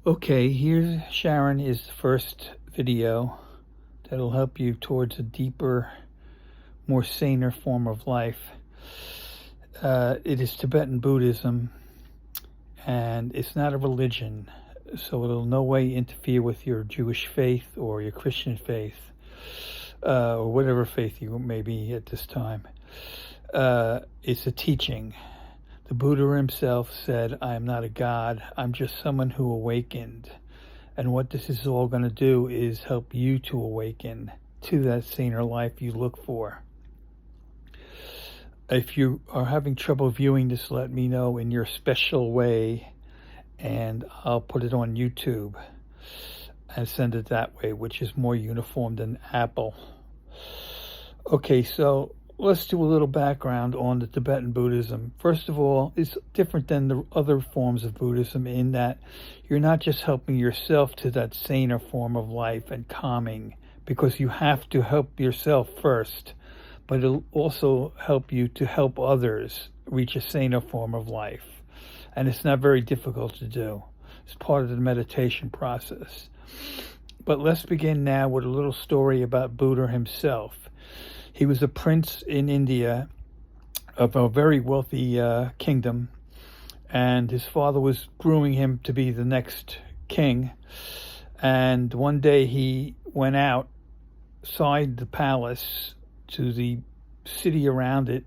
Okay, here, Sharon, is the first video that'll help you towards a deeper, more saner form of life. It is Tibetan Buddhism, and it's not a religion, so it'll no way interfere with your Jewish faith or your Christian faith, or whatever faith you may be at this time. It's a teaching. The Buddha himself said, I am not a god, I'm just someone who awakened. And what this is all going to do is help you to awaken to that saner life you look for. If you are having trouble viewing this, let me know in your special way, and I'll put it on YouTube and send it that way, which is more uniform than Apple. Okay, so let's do a little background on the Tibetan Buddhism. First of all, it's different than the other forms of Buddhism in that you're not just helping yourself to that saner form of life and calming, because you have to help yourself first, but it'll also help you to help others reach a saner form of life. And it's not very difficult to do. It's part of the meditation process. But let's begin now with a little story about Buddha himself. He was a prince in India of a very wealthy kingdom, and his father was grooming him to be the next king. And one day he went outside the palace to the city around it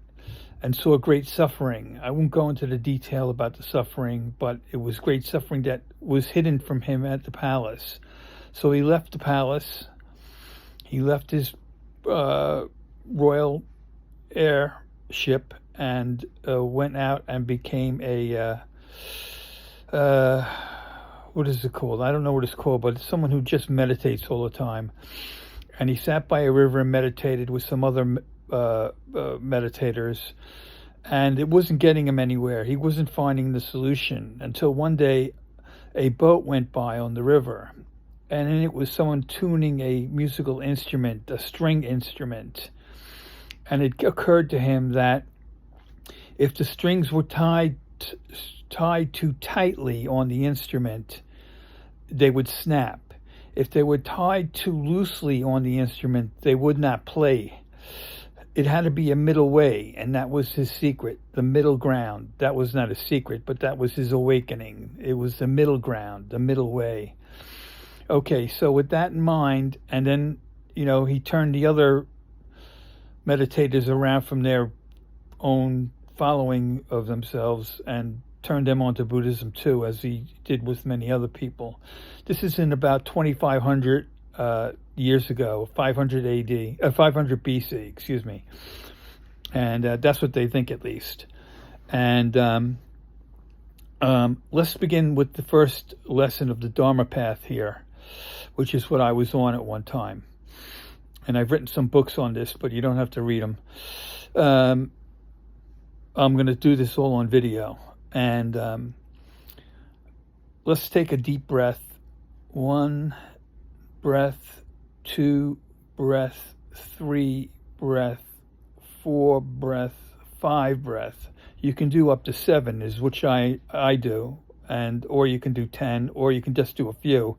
and saw great suffering. I won't go into the detail about the suffering, but it was great suffering that was hidden from him at the palace. So he left the palace. He left his royal airship and went out and became a what is it called? I don't know what it's called, but it's someone who just meditates all the time. And he sat by a river and meditated with some other meditators, and it wasn't getting him anywhere. He wasn't finding the solution until one day a boat went by on the river, and then it was someone tuning a musical instrument, a string instrument. And it occurred to him that if the strings were tied too tightly on the instrument, they would snap. If they were tied too loosely on the instrument, they would not play. It had to be a middle way, and that was his secret, the middle ground. That was not a secret, but that was his awakening. It was the middle ground, the middle way. Okay, so with that in mind, and then, he turned the other meditators around from their own following of themselves and turned them onto Buddhism too, as he did with many other people. This is in about 2,500 years ago, 500 BC, excuse me. And that's what they think, at least. And let's begin with the first lesson of the Dharma path here, which is what I was on at one time. And I've written some books on this, but you don't have to read them. I'm going to do this all on video. And let's take a deep breath. 1 breath, 2 breath, 3 breath, 4 breath, 5 breath. You can do up to 7, is which I do, or you can do 10, or you can just do a few.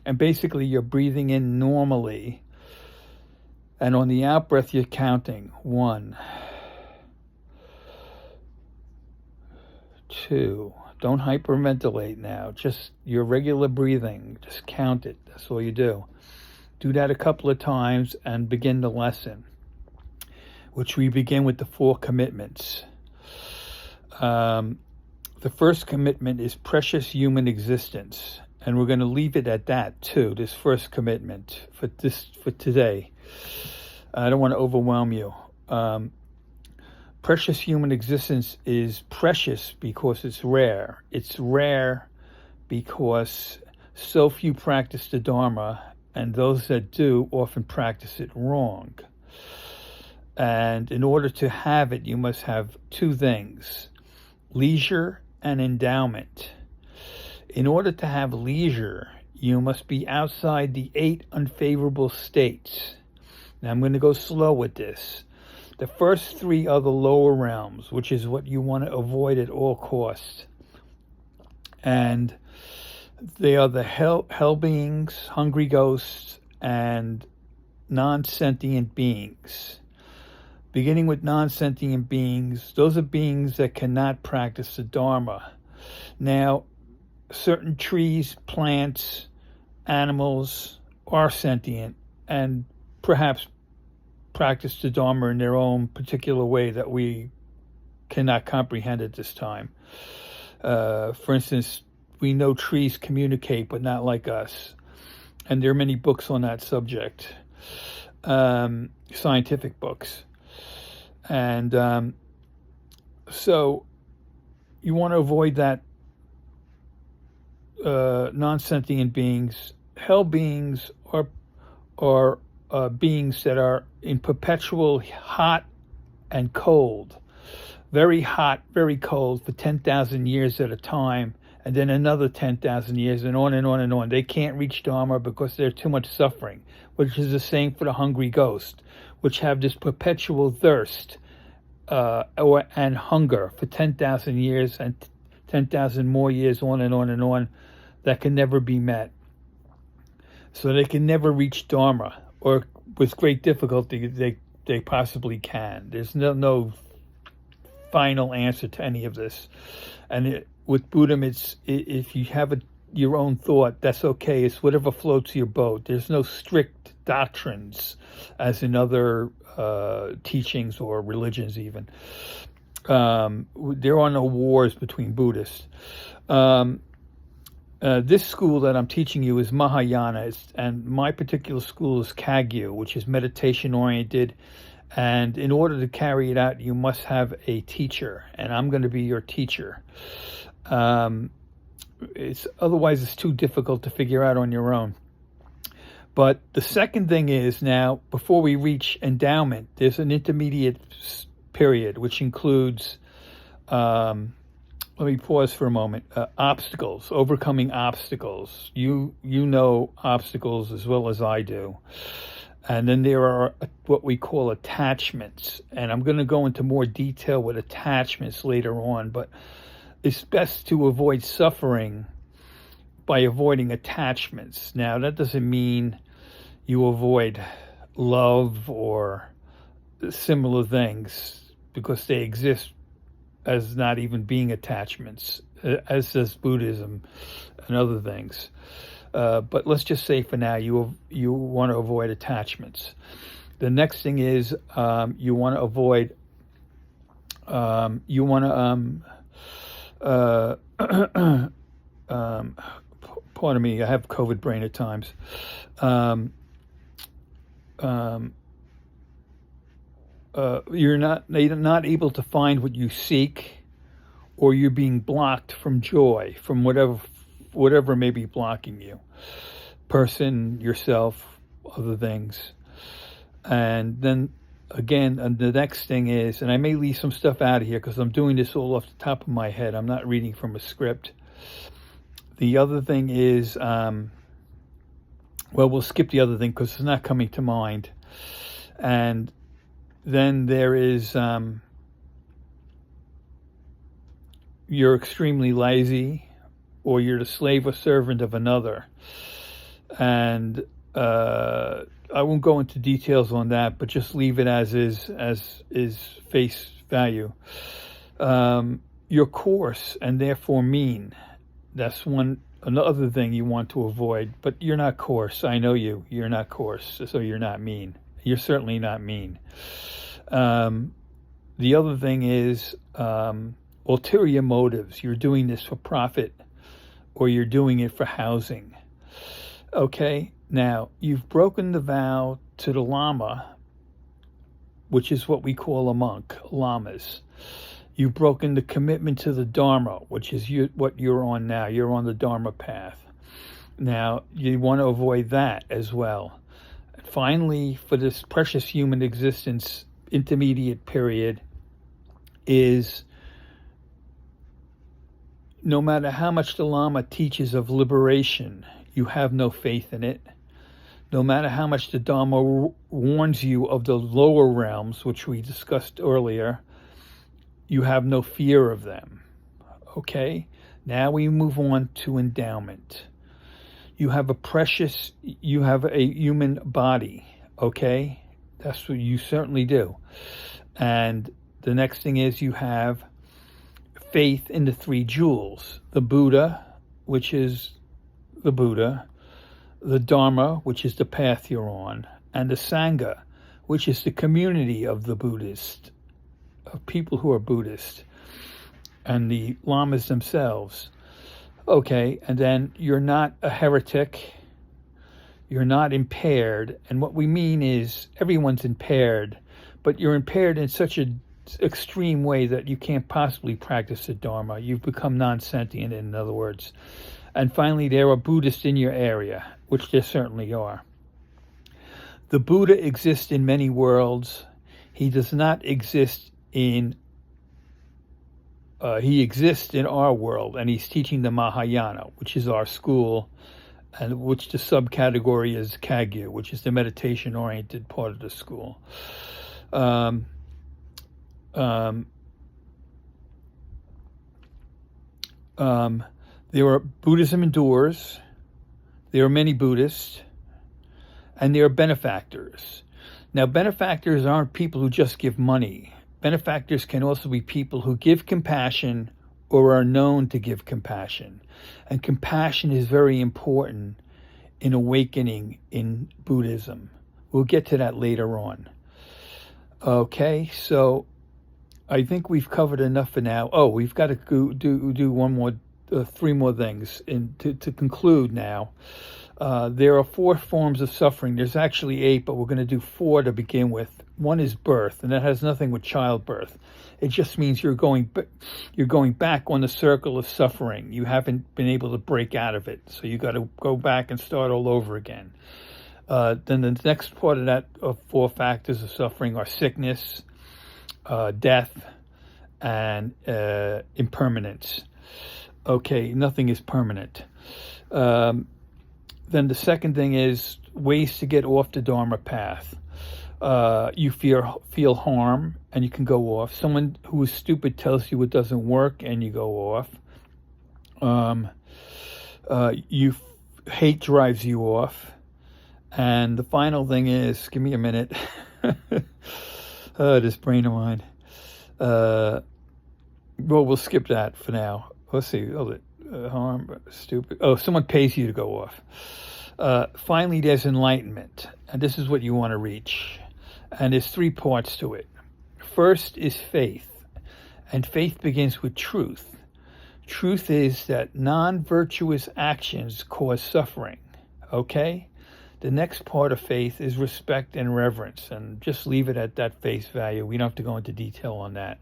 And basically you're breathing in normally, and on the out breath you're counting. 1, 2. Don't hyperventilate now. Just your regular breathing. Just count it. That's all you do. Do that a couple of times and begin the lesson, which we begin with the 4 commitments. The first commitment is precious human existence, and we're going to leave it at that too. This first commitment for today. I don't want to overwhelm you. Precious human existence is precious because it's rare. It's rare because so few practice the Dharma, and those that do often practice it wrong. And in order to have it, you must have 2 things: leisure and endowment. In order to have leisure, you must be outside the 8 unfavorable states. Now I'm going to go slow with this. The first 3 are the lower realms, which is what you want to avoid at all costs. And They are the hell beings, hungry ghosts, and non-sentient beings. Beginning with non-sentient beings, those are beings that cannot practice the Dharma. Now, certain trees, plants, animals are sentient and perhaps practice the Dharma in their own particular way that we cannot comprehend at this time. For instance, we know trees communicate, but not like us. And there are many books on that subject, scientific books. And so you want to avoid that. Non-sentient beings, hell beings are beings that are in perpetual hot and cold, very hot, very cold for 10,000 years at a time, and then another 10,000 years, and on and on and on. They can't reach Dharma because there's too much suffering, which is the same for the hungry ghost, which have this perpetual thirst and hunger for 10,000 years and 10,000 more years, on and on and on, that can never be met. So they can never reach Dharma, or with great difficulty they possibly can. There's no final answer to any of this. And with Buddhism, it's if you have your own thought, that's okay. It's whatever floats your boat. There's no strict doctrines as in other teachings or religions even. There are no wars between Buddhists. This school that I'm teaching you is Mahayana, and my particular school is Kagyu, which is meditation oriented. And in order to carry it out, you must have a teacher, and I'm going to be your teacher. Otherwise it's too difficult to figure out on your own. But the second thing is, now, before we reach endowment, there's an intermediate period, which includes, let me pause for a moment, obstacles, overcoming obstacles. You know obstacles as well as I do. And then there are what we call attachments. And I'm going to go into more detail with attachments later on, but it's best to avoid suffering by avoiding attachments. Now, that doesn't mean you avoid love or similar things, because they exist as not even being attachments, as does Buddhism and other things. But let's just say for now, you want to avoid attachments. The next thing is you want to avoid, pardon me, I have COVID brain at times. You're not able to find what you seek, or you're being blocked from joy, from whatever may be blocking you, person, yourself, other things. And then again, the next thing is, and I may leave some stuff out of here because I'm doing this all off the top of my head, I'm not reading from a script. The other thing is, we'll skip the other thing because it's not coming to mind. And then there is, you're extremely lazy, or you're the slave or servant of another. And I won't go into details on that, but just leave it as is face value. You're coarse and therefore mean. That's another thing you want to avoid. But you're not coarse. I know you. You're not coarse, so you're not mean. You're certainly not mean. The other thing is ulterior motives. You're doing this for profit, or you're doing it for housing. Okay, now you've broken the vow to the Lama, which is what we call a monk, lamas. You've broken the commitment to the Dharma, which is what you're on now. You're on the Dharma path. Now, you want to avoid that as well. Finally, for this precious human existence, intermediate period is, no matter how much the Lama teaches of liberation, you have no faith in it. No matter how much the Dharma warns you of the lower realms, which we discussed earlier, you have no fear of them. Okay? Now we move on to endowment. You have a human body, okay? That's what you certainly do. And the next thing is you have faith in the three jewels, the Buddha, which is the Buddha, the Dharma, which is the path you're on, and the Sangha, which is the community of the Buddhists, of people who are Buddhist, and the lamas themselves. Okay, and then you're not a heretic, you're not impaired, and what we mean is everyone's impaired, but you're impaired in such an extreme way that you can't possibly practice the Dharma. You've become non-sentient, in other words. And finally, there are Buddhists in your area, which there certainly are. The Buddha exists in many worlds. He does not exist in he exists in our world, and he's teaching the Mahayana, which is our school, and which the subcategory is Kagyu, which is the meditation-oriented part of the school. There are Buddhism endures. There are many Buddhists, and there are benefactors. Now, benefactors aren't people who just give money. Benefactors can also be people who give compassion or are known to give compassion. And compassion is very important in awakening in Buddhism. We'll get to that later on. Okay, so I think we've covered enough for now. Oh, we've got to do one more, three more things to conclude now. There are 4 forms of suffering. There's actually 8, but we're going to do 4 to begin with. One is birth, and that has nothing with childbirth. It just means you're going back on the circle of suffering. You haven't been able to break out of it, so you got to go back and start all over again. Then the next part of that of 4 factors of suffering are sickness, death, and impermanence. Okay, nothing is permanent. Then the second thing is ways to get off the Dharma path. You feel harm, and you can go off. Someone who is stupid tells you it doesn't work, and you go off. Hate drives you off. And the final thing is, give me a minute. This brain of mine. Well, we'll skip that for now. Let's see. Harm, stupid. Oh, someone pays you to go off. Finally, there's enlightenment. And this is what you want to reach. And there's 3 parts to it. First is faith. And faith begins with truth. Truth is that non-virtuous actions cause suffering. Okay? The next part of faith is respect and reverence. And just leave it at that face value. We don't have to go into detail on that.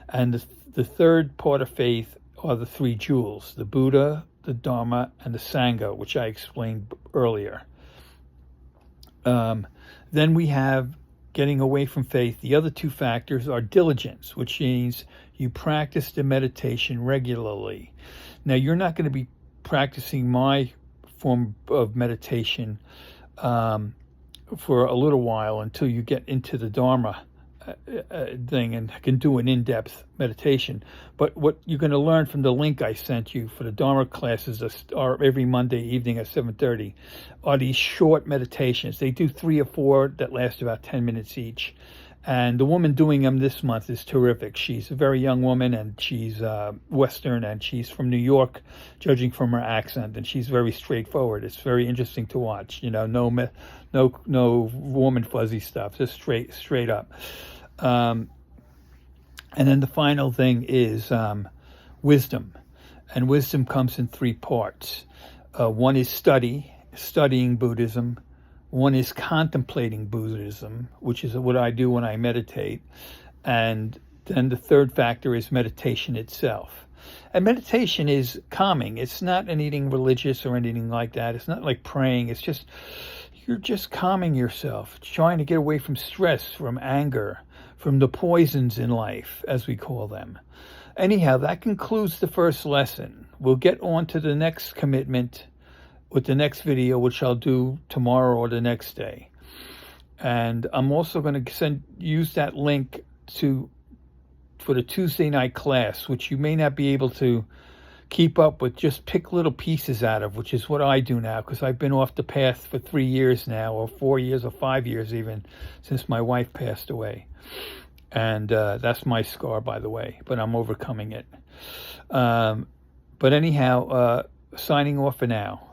And the third part of faith are the 3 jewels. The Buddha, the Dharma, and the Sangha, which I explained earlier. Then we have getting away from faith. The other 2 factors are diligence, which means you practice the meditation regularly. Now, you're not going to be practicing my form of meditation for a little while until you get into the Dharma thing and can do an in-depth meditation. But what you're going to learn from the link I sent you for the Dharma classes are every Monday evening at 7:30 are these short meditations. They do 3 or 4 that last about 10 minutes each. And the woman doing them this month is terrific. She's a very young woman, and she's Western, and she's from New York, judging from her accent, and she's very straightforward. It's very interesting to watch. You know, no warm and fuzzy stuff, just straight up. And then the final thing is wisdom, and wisdom comes in 3 parts. One is studying Buddhism. One is contemplating Buddhism, which is what I do when I meditate. And then the third factor is meditation itself. And meditation is calming. It's not anything religious or anything like that. It's not like praying. It's just, you're just calming yourself, trying to get away from stress, from anger, from the poisons in life, as we call them. Anyhow, that concludes the first lesson. We'll get on to the next commitment with the next video, which I'll do tomorrow or the next day. And I'm also going to use that link for the Tuesday night class, which you may not be able to keep up with, just pick little pieces out of, which is what I do now, because I've been off the path for 3 years now, or 4 years, or 5 years even, since my wife passed away. And that's my scar, by the way, but I'm overcoming it. But anyhow, signing off for now.